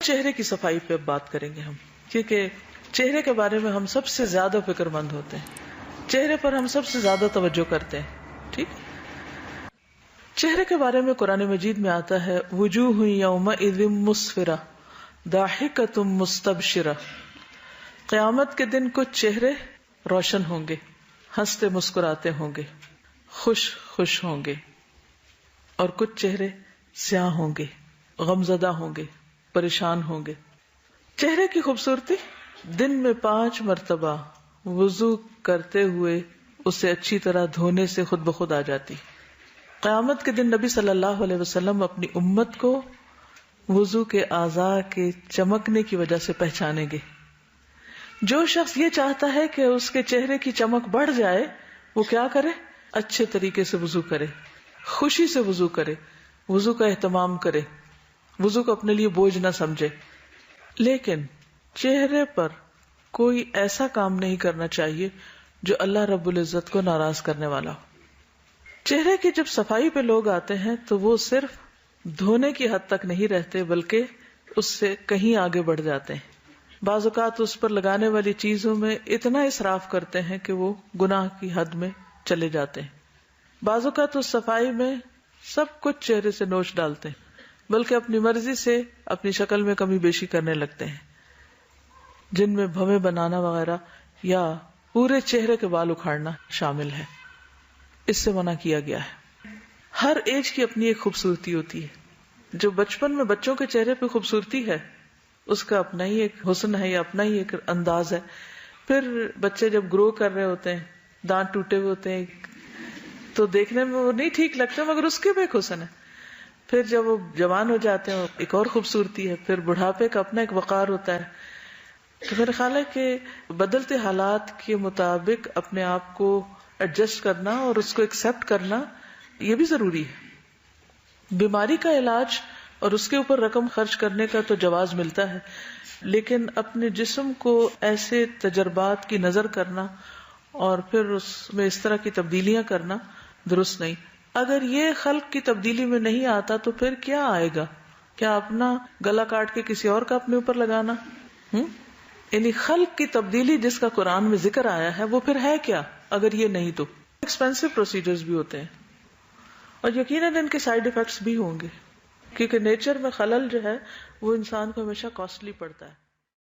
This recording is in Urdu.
چہرے کی صفائی پہ اب بات کریں گے ہم، کیونکہ چہرے کے بارے میں ہم سب سے زیادہ فکر مند ہوتے ہیں، چہرے پر ہم سب سے زیادہ توجہ کرتے ہیں. ٹھیک، چہرے کے بارے میں قرآن مجید میں آتا ہے وجوہ یومئذ مسفرہ ضاحکۃ مستبشرہ. قیامت کے دن کچھ چہرے روشن ہوں گے، ہنستے مسکراتے ہوں گے، خوش ہوں گے، اور کچھ چہرے سیاہ ہوں گے، غمزدہ ہوں گے، پریشان ہوں گے. چہرے کی خوبصورتی دن میں 5 مرتبہ وضو کرتے ہوئے اسے اچھی طرح دھونے سے خود بخود آ جاتی. قیامت کے دن نبی صلی اللہ علیہ وسلم اپنی امت کو وضو کے اعضاء کے چمکنے کی وجہ سے پہچانیں گے. جو شخص یہ چاہتا ہے کہ اس کے چہرے کی چمک بڑھ جائے وہ کیا کرے؟ اچھے طریقے سے وضو کرے، خوشی سے وضو کرے، وضو کا اہتمام کرے، وضو کو اپنے لیے بوجھ نہ سمجھے. لیکن چہرے پر کوئی ایسا کام نہیں کرنا چاہیے جو اللہ رب العزت کو ناراض کرنے والا ہو. چہرے کی جب صفائی پہ لوگ آتے ہیں تو وہ صرف دھونے کی حد تک نہیں رہتے بلکہ اس سے کہیں آگے بڑھ جاتے ہیں. بعض اوقات اس پر لگانے والی چیزوں میں اتنا اسراف کرتے ہیں کہ وہ گناہ کی حد میں چلے جاتے ہیں. بعض اوقات اس صفائی میں سب کچھ چہرے سے نوچ ڈالتے ہیں بلکہ اپنی مرضی سے اپنی شکل میں کمی بیشی کرنے لگتے ہیں، جن میں بھویں بنانا وغیرہ یا پورے چہرے کے بال اکھاڑنا شامل ہے. اس سے منع کیا گیا ہے. ہر ایج کی اپنی ایک خوبصورتی ہوتی ہے. جو بچپن میں بچوں کے چہرے پہ خوبصورتی ہے اس کا اپنا ہی ایک حسن ہے یا اپنا ہی ایک انداز ہے. پھر بچے جب گرو کر رہے ہوتے ہیں، دانت ٹوٹے ہوئے ہوتے ہیں تو دیکھنے میں وہ نہیں ٹھیک لگتے مگر اس کے بھی ایک حسن ہے. پھر جب وہ جوان ہو جاتے ہیں ایک اور خوبصورتی ہے. پھر بڑھاپے کا اپنا ایک وقار ہوتا ہے. تو میرا خیال ہے کہ بدلتے حالات کے مطابق اپنے آپ کو ایڈجسٹ کرنا اور اس کو ایکسپٹ کرنا یہ بھی ضروری ہے. بیماری کا علاج اور اس کے اوپر رقم خرچ کرنے کا تو جواز ملتا ہے، لیکن اپنے جسم کو ایسے تجربات کی نظر کرنا اور پھر اس میں اس طرح کی تبدیلیاں کرنا درست نہیں. اگر یہ خلق کی تبدیلی میں نہیں آتا تو پھر کیا آئے گا؟ کیا اپنا گلا کاٹ کے کسی اور کا اپنے اوپر لگانا؟ یعنی خلق کی تبدیلی جس کا قرآن میں ذکر آیا ہے وہ پھر ہے کیا اگر یہ نہیں؟ تو ایکسپینسو پروسیجرز بھی ہوتے ہیں اور یقیناً ان کے سائیڈ ایفیکٹس بھی ہوں گے، کیونکہ نیچر میں خلل جو ہے وہ انسان کو ہمیشہ کاسٹلی پڑتا ہے.